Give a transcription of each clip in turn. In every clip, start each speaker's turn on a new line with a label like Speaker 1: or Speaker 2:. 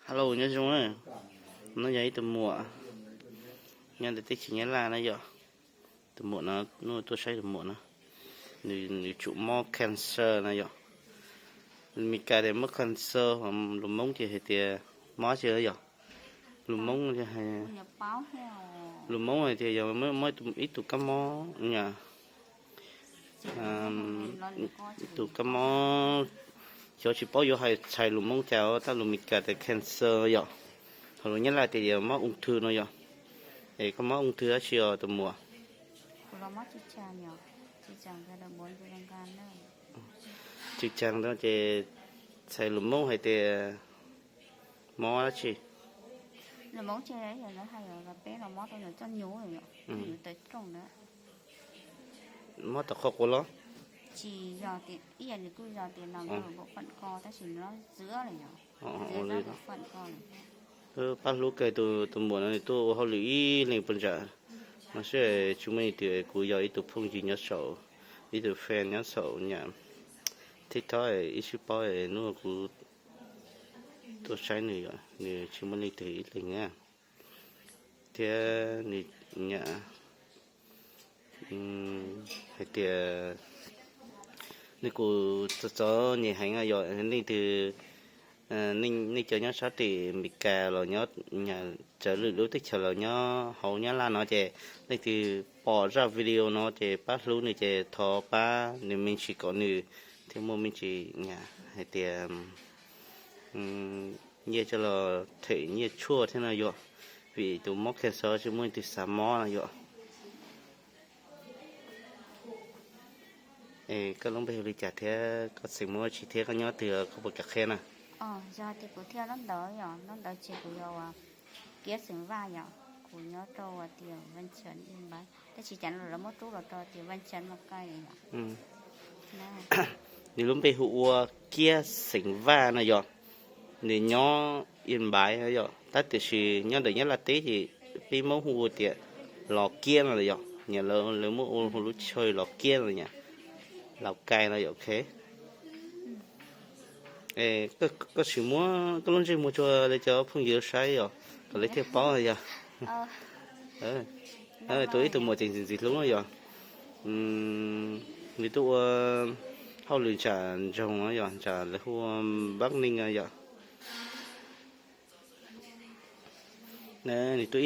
Speaker 1: Hello nhớ chung ấy, nó giấy từ mùa, nhân để tích chỉ nhớ là nó giờ, từ mùa nó tôi thấy từ mùa nó, nếu chủ mò cancer nó giờ, mình cái để mất cancer hoặc lùm mông thì mò chưa giờ, lùm mông thì hay, lùm mông này thì giờ mới ít tụ cắm mò nhà, tụ cắm mò cho chỉ bảo vô hay xài lùm mông chào ta lùm mình cái để cancer giờ. Hồi nhất là thì mắc ung thư nó rồi, thì có mắc ung thư đã chiều từ mùa. Chị chàng đó thì xài lúm mông hay thì mò đó chị.
Speaker 2: Lúm mông chơi đấy rồi nó hay là bé là mò tôi nó cho nhú rồi nhở, tới trồng nữa.
Speaker 1: Mò tao khó quá lo.
Speaker 2: Chỉ giờ thì ý là cứ giờ thì làm ở bộ phận co ta chỉ nó giữa này nhở, giữa ra bộ phận co này.
Speaker 1: Bắt lúc cái từ mùa này tôi họ lưỡi lên bên trái, nó sẽ chúng mình thì cứ giờ ít từ phong gì nhớ sầu, ít từ fan nhớ sầu nhỉ. Thì thôi ít chút bao nó cứ tôi sai nữa rồi, nếu chúng mình thì ít lên nha. Thế nhỉ, hay thì nếu cô cho nhỉ hành rồi nên từ nên cho nhớ sát thì bị cà rồi nhớ nhà trở lực đối tích trở rồi nhớ hậu nhớ là nó chè nên thì bỏ ra video nó chè bắt lúc này chè thò ba nên mình chỉ có nữ thì mua mình chỉ nhà hay tiền như cho là thể như chua thế nào vậy vì tụi móc cái sơ chứ muốn từ xả mó là vậy. Cái lông bèo đi chả thế có sự mua chỉ thế có nhớ từ có một cái khen à.
Speaker 2: Giờ thì của theo nó đỡ chỉ của giờ kia sừng va nhở, của nhớ trâu tiền văn chấn in bán, thế chỉ chắn là mất trú là trâu tiền văn chấn một cây nhở.
Speaker 1: Nếu lông bèo hụ kia sừng va này vậy, nếu nhớ in bài này vậy, ta tự chỉ nhớ được nhất là tế thì vì mẫu hụ tiền lò kia là vậy, nhà lỡ mẫu hụ lúc chơi lò kia rồi nhỉ. Lào Cai là ok. Có sự mua có lúc gì mua cho để cho phong nhiêu sai rồi, còn lấy theo bao rồi giờ. Tôi từ mua tiền gì lúc rồi. Vì tôi hậu luyện trả trồng rồi, trả lấy khu Bắc Ninh rồi. Nè, thì tôi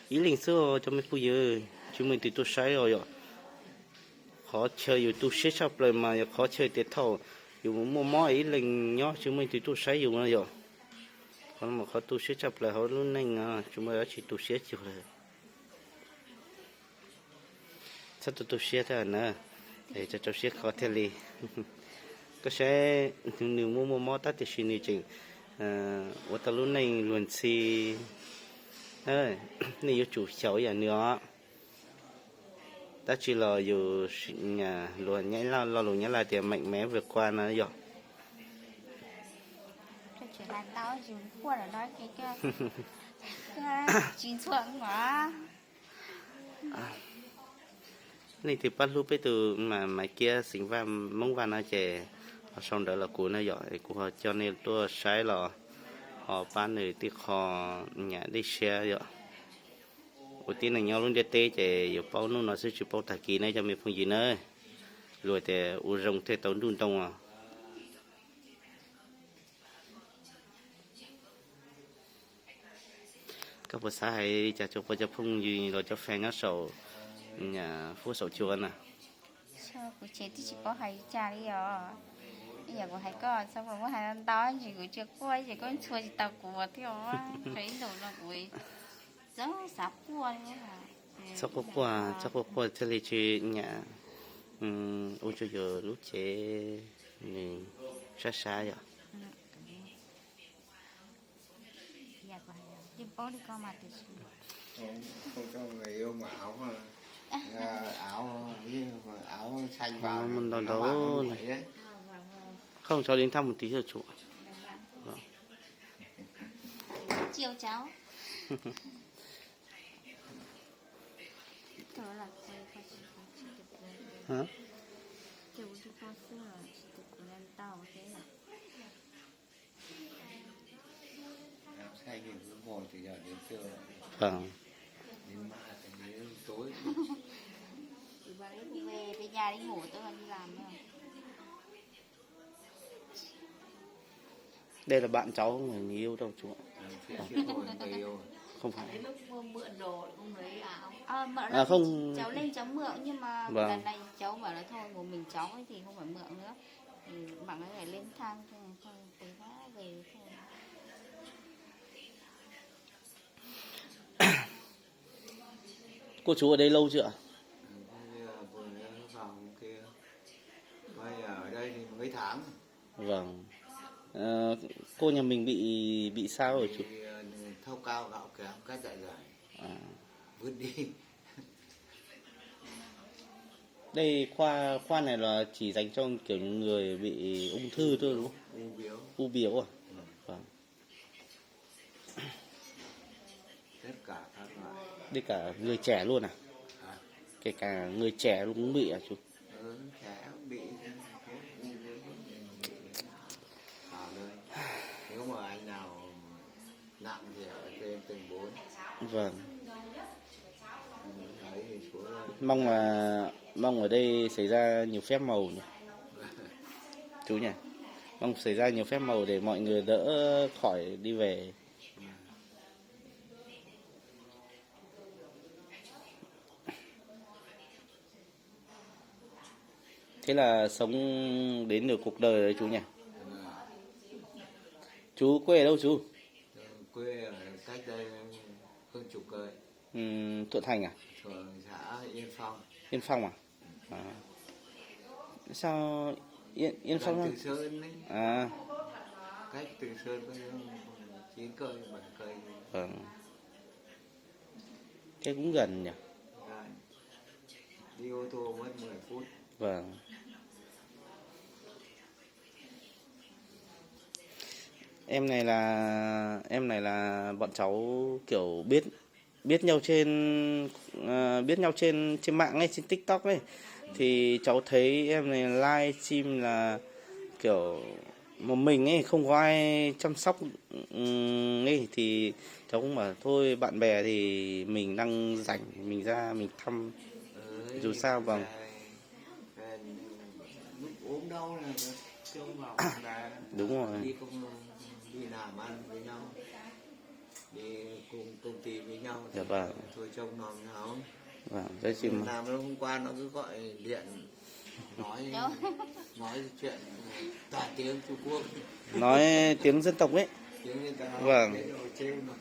Speaker 1: ý linh xưa cho mấy phụ nữ, chúng mình thì tôi sai rồi. Khó chơiอยู่ตู้เช็ดเลยมาkhó chơi tiệt thầuอยู่mua mò ý lên nhó chúng mình thì tu sấy dùng nó rồi còn mà khó tu ช็ดlại họ luôn nhanh à chúng mình chỉ tu ช็ดchịu rồi sao tu ช็ดthế nè để cho tu ช็ดkhó thế li có sẽ nếu mua mò tát thì xin đi chừng ở ta luôn nhanh luôn xì ơi này chủ cháu vậy nữa ta chỉ là dù nhà luôn nhảy lo luôn nhảy là thì mạnh mẽ vượt qua nó rồi.
Speaker 2: Chỉ là tao chỉ qua là nói cái chín xuân quá.
Speaker 1: Này thì bắt lúc bây từ mà mày kia sinh va mông va nó chè xong đó là cú nó giỏi cú họ cho nên tôi sai là họ bán người thì họ nhà đi xe rồi. Ủa tí này nhau luôn để tê chè giờ bao nó sẽ chịu bao thạch kỳ này cho mình phong gì nữa rồi thì u rong thế tốn đun tông à các bác xã hay chả cho phong gì rồi cho phen á sầu nhà phố sầu chua nè
Speaker 2: Sao của chị thì chỉ có hay cha đi rồi bây giờ của hay có sao mà có hay ăn đói chỉ của chưa quay chỉ có chua chỉ tao của theo á thấy đồ là của rất sắp qua nữa là
Speaker 1: sắp qua thế thì chị nhà ôi cho giờ lúc trẻ mình xa rồi
Speaker 2: đi bố đi con mà thì
Speaker 3: không cho người yêu mà áo áo xanh vào
Speaker 1: mình đâu này không cho đến thăm một tí rồi chủ
Speaker 2: chiều cháu
Speaker 1: hả
Speaker 2: chiều đi con xưa lên tàu thế
Speaker 3: anh thì cứ ngồi từ giờ đến trưa,
Speaker 1: Vâng.
Speaker 3: đến đến tối.
Speaker 2: Về nhà đi ngủ tôi còn đi làm nữa.
Speaker 1: Đây là bạn cháu không phải người yêu đâu chú ạ.
Speaker 3: Chưa ngồi người yêu.
Speaker 1: Không phải.
Speaker 4: Đến lúc mượn đồ không lấy áo.
Speaker 2: Mượn
Speaker 1: À, không.
Speaker 2: cháu lên cháu mượn nhưng mà
Speaker 1: Vâng.
Speaker 2: lần này cháu bảo là thôi một mình cháu ấy thì không phải mượn nữa. Thì bạn ấy phải lên thang thôi từ đó về thôi.
Speaker 1: Cô chú ở đây lâu chưa ạ?
Speaker 3: Bây giờ vừa mới vào kia, bây giờ ở đây thì mấy tháng.
Speaker 1: Vâng. Cô nhà mình bị sao rồi chú?
Speaker 3: Thì thâu cao gạo kém cái dạ dày
Speaker 1: À.
Speaker 3: vứt đi.
Speaker 1: Đây khoa này là chỉ dành cho kiểu những người bị ung thư thôi đúng không?
Speaker 3: U biếu.
Speaker 1: U biếu à? Vâng.
Speaker 3: Tất cả các loại.
Speaker 1: Đây cả người trẻ luôn à?
Speaker 3: À,
Speaker 1: Kể cả người trẻ cũng bị à chú?
Speaker 3: trẻ bị u biếu vào đây. Nếu mà anh nào nặng thì ở trên tầng 4.
Speaker 1: Vâng.
Speaker 3: Đấy thì xuống
Speaker 1: Mong ở đây xảy ra nhiều phép màu nhỉ? Chú nhỉ? Mong xảy ra nhiều phép màu để mọi người đỡ khỏi đi về. Thế là sống đến được cuộc đời đấy chú nhỉ? Chú quê ở đâu chú?
Speaker 3: quê ở cách đây hơn chục cây,
Speaker 1: Thuận Thành à?
Speaker 3: thuộc xã Yên Phong.
Speaker 1: Yên Phong à? À. Sao Yên Phong
Speaker 3: Gần Từ Sơn đấy,
Speaker 1: à?
Speaker 3: cách Từ Sơn có 9 cây 7 cây.
Speaker 1: Vâng. Thế cũng gần nhỉ?
Speaker 3: Đấy. Đi ô tô mất 10 phút.
Speaker 1: Vâng. Em này là bọn cháu kiểu biết nhau trên mạng ấy, trên TikTok ấy. Thì cháu thấy em này live stream là kiểu một mình ấy, không có ai chăm sóc ấy, thì cháu cũng bảo thôi bạn bè thì mình đang rảnh mình ra mình thăm dù sao. Vâng.
Speaker 3: Lúc ốm đau là kêu vào là
Speaker 1: Đúng rồi.
Speaker 3: đi làm ăn với nhau, đi cùng công ty với nhau.
Speaker 1: Dạ vâng.
Speaker 3: Thôi trông nó nhau.
Speaker 1: Vâng, rất chim
Speaker 3: Làm nó hôm qua nó cứ gọi điện nói chuyện toàn tiếng Trung Quốc,
Speaker 1: nói tiếng dân tộc ấy.
Speaker 3: tiếng người ta
Speaker 1: Vâng.
Speaker 3: trêu nó